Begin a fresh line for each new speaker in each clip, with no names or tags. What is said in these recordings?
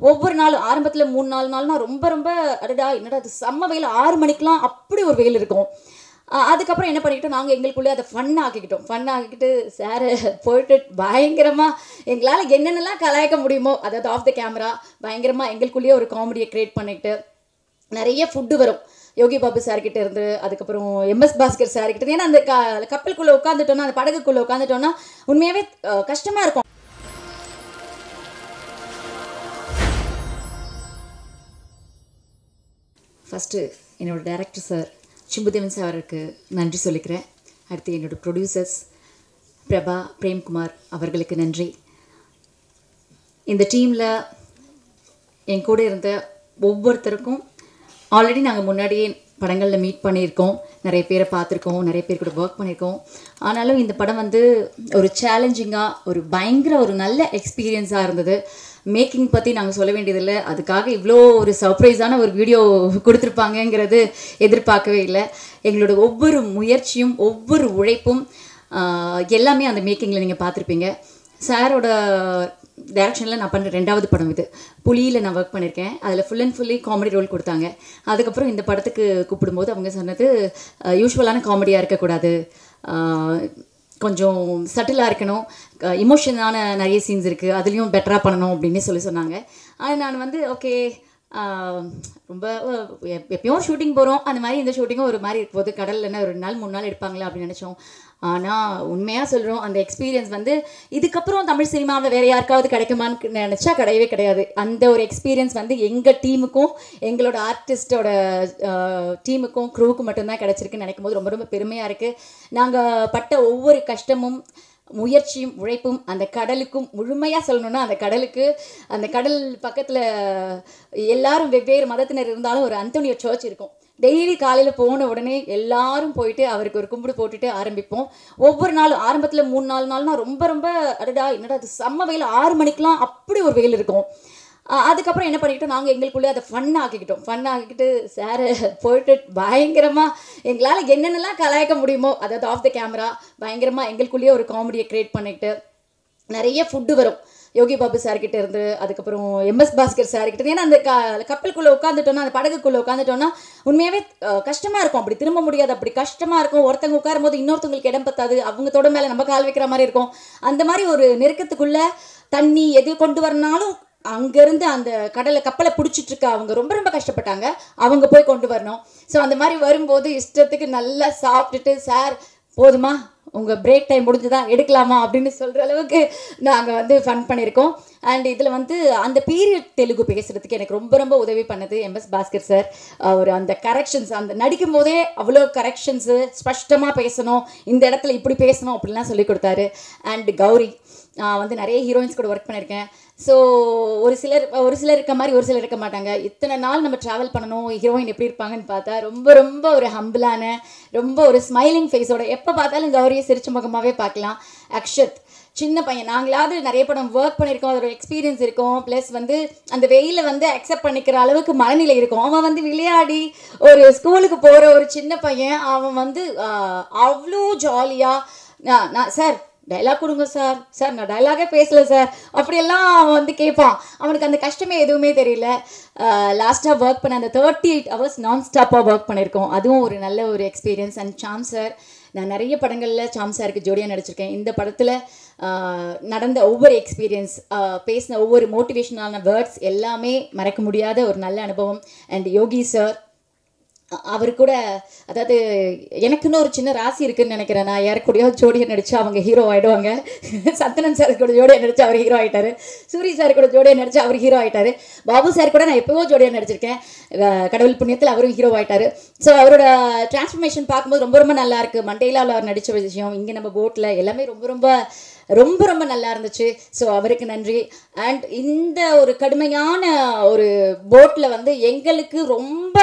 ஒவ்வொரு நாளும் ஆரம்பத்துல 3-4 நாள்னா ரொம்ப ரொம்ப அடடா என்னடா இது செம்ம வெயில் 6 மணிக்கெல்லாம் அப்படி ஒரு வெயில் இருக்கும். அதுக்கப்புறம் என்ன பண்ணிக்கிட்டோம், நாங்கள் எங்களுக்குள்ளே அதை ஃபன் ஆக்கிக்கிட்டு சார் போயிட்டு பயங்கரமாக எங்களால் என்னென்னலாம் கலாய்க்க முடியுமோ, அதாவது ஆஃப் த கேமரா பயங்கரமாக எங்களுக்குள்ளேயே ஒரு காமெடியை க்ரியேட் பண்ணிக்கிட்டு நிறைய ஃபுட்டு வரும் யோகி பாபு சார்கிட்ட இருந்து, அதுக்கப்புறம் எம்எஸ் பாஸ்கர் சார்கிட்ட. ஏன்னா அந்த கப்பலுக்குள்ளே உட்காந்துட்டோன்னா, அந்த படகுக்குள்ளே உட்காந்துட்டோன்னா உண்மையாகவே கஷ்டமாக இருக்கும். ஃபஸ்ட்டு என்னோடய டைரக்டர் சார் சிம்புதேவன் சாருக்கு நன்றி சொல்லிக்கிறேன். அடுத்து என்னோடய ப்ரொடியூசர்ஸ் பிரபா, பிரேம்குமார் அவர்களுக்கு நன்றி. இந்த டீமில் என் கூட இருந்த ஒவ்வொருத்தருக்கும் ஆல்ரெடி நாங்கள் முன்னாடியே படங்களில் மீட் பண்ணியிருக்கோம், நிறைய பேரை பார்த்துருக்கோம், நிறைய பேர் கூட ஒர்க் பண்ணியிருக்கோம். ஆனாலும் இந்த படம் வந்து ஒரு சேலஞ்சிங்காக, ஒரு பயங்கர ஒரு நல்ல எக்ஸ்பீரியன்ஸாக இருந்தது. மேக்கிங் பற்றி நாங்கள் சொல்ல வேண்டியதில்லை, அதுக்காக இவ்வளோ ஒரு சர்ப்ரைஸான ஒரு வீடியோ கொடுத்துருப்பாங்கங்கிறது எதிர்பார்க்கவே இல்லை. எங்களோட ஒவ்வொரு முயற்சியும் ஒவ்வொரு உழைப்பும் எல்லாமே அந்த மேக்கிங்கில் நீங்கள் பார்த்துருப்பீங்க. சாரோட டைரக்ஷனில் நான் பண்ணுற 2வது படம் இது. புலியில் நான் ஒர்க் பண்ணியிருக்கேன். அதில் full and fully comedy role கொடுத்தாங்க. அதுக்கப்புறம் இந்த படத்துக்கு கூப்பிடும்போது அவங்க சொன்னது, யூஸ்வலான காமெடியாக இருக்கக்கூடாது, கொஞ்சம் சட்டிலாக இருக்கணும், இமோஷனான நிறைய சீன்ஸ் இருக்குது, அதுலேயும் பெட்டராக பண்ணணும் அப்படின்னு சொன்னாங்க. ஆனால் நான் வந்து ஓகே, ரொம்ப எப்பயும் ஷூட்டிங் போகிறோம், அந்த மாதிரி இந்த ஷூட்டிங்கும் ஒரு மாதிரி இருக்கும் போது கடலில் என்ன 2 நாள் 3 நாள் எடுப்பாங்களா அப்படின்னு நினச்சோம். ஆனால் உண்மையாக சொல்கிறோம், அந்த எக்ஸ்பீரியன்ஸ் வந்து இதுக்கப்புறம் தமிழ் சினிமாவில் வேறு யாருக்காவது கிடைக்குமான்னு நினச்சா கிடையவே கிடையாது. அந்த ஒரு எக்ஸ்பீரியன்ஸ் வந்து எங்கள் டீமுக்கும் எங்களோட ஆர்டிஸ்டோட டீமுக்கும் க்ரூவுக்கும் மட்டும்தான் கிடச்சிருக்குன்னு நினைக்கும் போது ரொம்ப ரொம்ப பெருமையாக இருக்குது. நாங்கள் பட்ட ஒவ்வொரு கஷ்டமும் முயற்சியும் உழைப்பும் அந்த கடலுக்கும், முழுமையாக சொல்லணுன்னா அந்த கடல் பக்கத்தில் எல்லாரும் வெவ்வேறு மதத்தினர் இருந்தாலும் ஒரு அந்தோனியோ சர்ச் இருக்கும். டெய்லி காலையில் போன உடனே எல்லாரும் போயிட்டு அவருக்கு ஒரு கும்பிடு போட்டுட்டு ஆரம்பிப்போம். ஒவ்வொரு நாளும் ஆரம்பத்தில் 3-4 நாள்னா ரொம்ப ரொம்ப அடடா என்னடா இது செம்ம வெயில் 6 மணிக்கெலாம் அப்படி ஒரு வெயில் இருக்கும். அதுக்கப்புறம் என்ன பண்ணிக்கிட்டோம், நாங்கள் எங்களுக்குள்ளே அதை ஃபன் ஆக்கிக்கிட்டு சார் போயிட்டு பயங்கரமாக எங்களால் என்னென்னலாம் கலாய்க்க முடியுமோ, அதாவது ஆஃப் த கேமரா பயங்கரமாக எங்களுக்குள்ளேயே ஒரு காமெடியை க்ரியேட் பண்ணிக்கிட்டு நிறைய ஃபுட்டு வரும் யோகி பாபு சார்கிட்ட இருந்து, அதுக்கப்புறம் எம்எஸ் பாஸ்கர் சார்கிட்ட. ஏன்னா அந்த கப்பலுக்குள்ளே உட்காந்துட்டோன்னா, அந்த படகுக்குள்ளே உட்காந்துட்டோன்னா உண்மையாகவே கஷ்டமாக இருக்கும், அப்படி திரும்ப முடியாது, அப்படி கஷ்டமாக இருக்கும். ஒருத்தவங்க உட்காரும் போது இன்னொருத்தவங்களுக்கு இடம் பத்தாது, அவங்க தொட மேலே நம்ம கால் வைக்கிற மாதிரி இருக்கும். அந்த மாதிரி ஒரு நெருக்கத்துக்குள்ளே தண்ணி எது கொண்டு வரனாலும் அங்கேருந்து அந்த கப்பலை பிடிச்சிட்டு இருக்க அவங்க ரொம்ப ரொம்ப கஷ்டப்பட்டாங்க, அவங்க போய் கொண்டு வரணும். ஸோ அந்த மாதிரி வரும்போது இஷ்டத்துக்கு நல்லா சாப்பிட்டுட்டு, சார் போதுமா உங்கள் பிரேக் டைம் முடிஞ்சுதா எடுக்கலாமா அப்படின்னு சொல்கிற அளவுக்கு நாங்கள் வந்து ஃபன் பண்ணியிருக்கோம். அண்ட் இதில் வந்து அந்த பீரியட் தெலுங்கு பேசுகிறதுக்கு எனக்கு ரொம்ப ரொம்ப உதவி பண்ணது எம்எஸ் பாஸ்கர் சார். அவர் அந்த கரெக்ஷன்ஸ், அந்த நடிக்கும் போதே அவ்வளோ கரெக்ஷன்ஸு, ஸ்பஷ்டமாக பேசணும், இந்த இடத்துல இப்படி பேசணும் அப்படின்லாம் சொல்லி கொடுத்தாரு. அண்ட் கௌரி வந்து நிறைய ஹீரோயின்ஸ் கூட ஒர்க் பண்ணியிருக்கேன். ஸோ ஒரு சிலர் இருக்க மாதிரி ஒரு சிலர் இருக்க மாட்டாங்க. இத்தனை நாள் நம்ம ட்ராவல் பண்ணணும், ஹீரோயின் எப்படி இருப்பாங்கன்னு பார்த்தா ரொம்ப ரொம்ப ஒரு ஹம்பிளான, ரொம்ப ஒரு ஸ்மைலிங் ஃபேஸோட, எப்போ பார்த்தாலும் கௌரியை சிரிச்ச முகமாகவே பார்க்கலாம். அக்ஷத் சின்ன பையன், நாங்களாவது நிறைய படம் ஒர்க் பண்ணியிருக்கோம், அதோட எக்ஸ்பீரியன்ஸ் இருக்கும், ப்ளஸ் வந்து அந்த வெயிலில் வந்து அக்செப்ட் பண்ணிக்கிற அளவுக்கு மனநிலை இருக்கும். அவன் வந்து விளையாடி ஒரு ஸ்கூலுக்கு போகிற ஒரு சின்ன பையன், அவன் வந்து அவ்வளோ ஜாலியாக நான் சார் டைலாக் கொடுங்க சார், நான் டைலாகே பேசலை சார் அப்படியெல்லாம் அவன் வந்து கேட்பான். அவனுக்கு அந்த கஷ்டமே எதுவுமே தெரியல. லாஸ்ட்டாக ஒர்க் பண்ண அந்த 38 hours நான் ஸ்டாப்பாக ஒர்க் பண்ணியிருக்கோம், அதுவும் ஒரு நல்ல ஒரு எக்ஸ்பீரியன்ஸ். அண்ட் சாம் சார், நான் நிறைய படங்களில் சாம் சாருக்கு ஜோடியாக நடிச்சிருக்கேன். இந்த படத்தில் நடந்த ஒவ்வொரு எக்ஸ்பீரியன்ஸ், பேசின ஒவ்வொரு மோட்டிவேஷனான வேர்ட்ஸ் எல்லாமே மறக்க முடியாத ஒரு நல்ல அனுபவம். அண்ட் யோகி சார், அவர் கூட, அதாவது எனக்குன்னு ஒரு சின்ன ராசி இருக்குதுன்னு நினைக்கிறேன், நான் யாருக்கூடையோ ஜோடியாக நடித்தா அவங்க ஹீரோ ஆகிடுவாங்க. சந்தனம் சார் கூட ஜோடியாக நடித்தா அவர் ஹீரோ ஆகிட்டார், சூரி சார் கூட ஜோடியாக நடித்தா அவர் ஹீரோ ஆகிட்டார், பாபு சார் கூட நான் எப்போவோ ஜோடியாக நடிச்சிருக்கேன், கடவுள் புண்ணியத்தில் அவரும் ஹீரோ ஆகிட்டார். ஸோ அவரோட டிரான்ஸ்ஃபர்மேஷன் பார்க்கும்போது ரொம்ப ரொம்ப நல்லா இருக்குது. மண்டேலாவில் அவர் நடித்த விஷயம், இங்கே நம்ம போட்டில் எல்லாமே ரொம்ப ரொம்ப ரொம்ப ரொம்ப நல்லா இருந்துச்சு. ஸோ அவருக்கு நன்றி. அண்ட் இந்த ஒரு கடுமையான ஒரு போட்டில் வந்து எங்களுக்கு ரொம்ப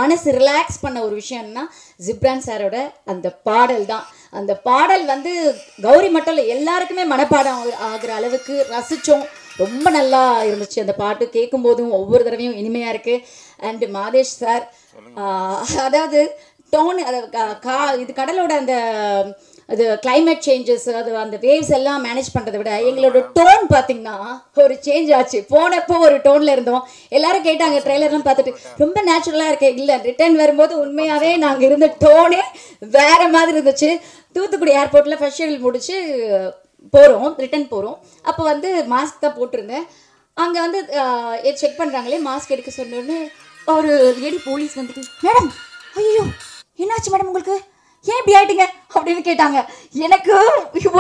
மனசு ரிலாக்ஸ் பண்ண ஒரு விஷயம்னா ஜிப்ரான் சாரோட அந்த பாடல் தான். அந்த பாடல் வந்து கௌரி மட்டும் இல்லை, எல்லாருக்குமே மனப்பாடம் ஆகிற அளவுக்கு ரசித்தோம். ரொம்ப நல்லா இருந்துச்சு அந்த பாட்டு, கேட்கும்போதும் ஒவ்வொரு தடவையும் இனிமையாக இருக்குது. அண்டு மாதேஷ் சார், அதாவது டோனு, இது கடலோட அந்த அது கிளைமேட் சேஞ்சஸ், அது அந்த வேவ்ஸ் எல்லாம் மேனேஜ் பண்ணுறதை விட எங்களோட டோன் பார்த்தீங்கன்னா ஒரு சேஞ்ச் ஆச்சு. போனப்போ ஒரு டோனில் இருந்தோம். எல்லாரும் கேட்டாங்க ட்ரெய்லர்லாம் பார்த்துட்டு ரொம்ப நேச்சுரலாக இருக்கேன். இல்லை, ரிட்டர்ன் வரும்போது உண்மையாகவே நாங்கள் இருந்த டோனே வேறு மாதிரி இருந்துச்சு. தூத்துக்குடி ஏர்போர்ட்டில் ஃபர்ஸ்ட் ஷெட்யூல் முடிச்சு ரிட்டர்ன் போகிறோம். அப்போ வந்து மாஸ்க் தான் போட்டிருந்தேன். அங்கே வந்து செக் பண்ணுறாங்களே, மாஸ்க் எடுக்க சொன்னோன்னு ஒரு லேடி போலீஸ் வந்துட்டு, மேடம் ஐயோ என்னாச்சு மேடம் உங்களுக்கு, ஏன் இப்படி ஆயிட்டீங்க அப்படின்னு கேட்டாங்க. எனக்கு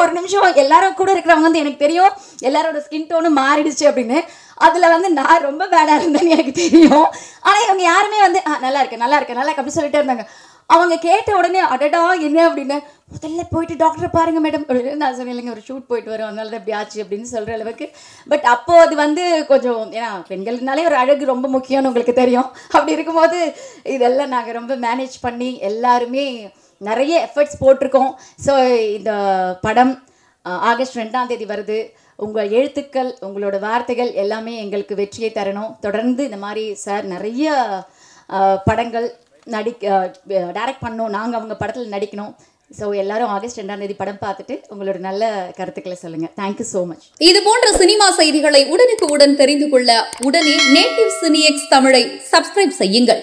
ஒரு நிமிஷம், எல்லாரும் கூட இருக்கிறவங்க வந்து எனக்கு தெரியும் எல்லாரோட ஸ்கின் டோனும் மாறிடுச்சு அப்படின்னு. அதில் வந்து நான் ரொம்ப பேடாக இருந்தேன்னு எனக்கு தெரியும். ஆனால் இவங்க யாருமே வந்து நல்லா இருக்கு அப்படி சொல்லிட்டே இருந்தாங்க. அவங்க கேட்ட உடனே அடடா என்ன அப்படின்னு, முதல்ல போயிட்டு டாக்டரை பாருங்க மேடம் அப்படின்னு நான் சொன்னேன். இல்லைங்க, ஒரு ஷூட் போயிட்டு வரோம், அதனால தான் இப்படி ஆச்சு அப்படின்னு சொல்கிற அளவுக்கு. பட் அப்போ அது வந்து கொஞ்சம், ஏன்னா பெண்கள்னாலே ஒரு அழகு ரொம்ப முக்கியம்னு உங்களுக்கு தெரியும். அப்படி இருக்கும்போது இதெல்லாம் நாங்கள் ரொம்ப மேனேஜ் பண்ணி எல்லாருமே நிறைய எஃபர்ட்ஸ் போட்டிருக்கோம். ஸோ இந்த படம் ஆகஸ்ட் 2ஆம் தேதி வருது. உங்கள் எழுத்துக்கள், உங்களோட வார்த்தைகள் எல்லாமே எங்களுக்கு வெற்றியை தரணும். தொடர்ந்து இந்த மாதிரி சார் நிறைய படங்கள் டைரக்ட் பண்ணணும், நாங்கள் அவங்க படத்தில் நடிக்கணும். ஸோ எல்லாரும் ஆகஸ்ட் 2ஆம் தேதி படம் பார்த்துட்டு உங்களோட நல்ல கருத்துக்களை சொல்லுங்கள். Thank you so much.
இது போன்ற சினிமா செய்திகளை உடனுக்குடன் தெரிந்து கொள்ள உடனே நேட்டிவ் சினிஎக்ஸ் தமிழை சப்ஸ்கிரைப் செய்யுங்கள்.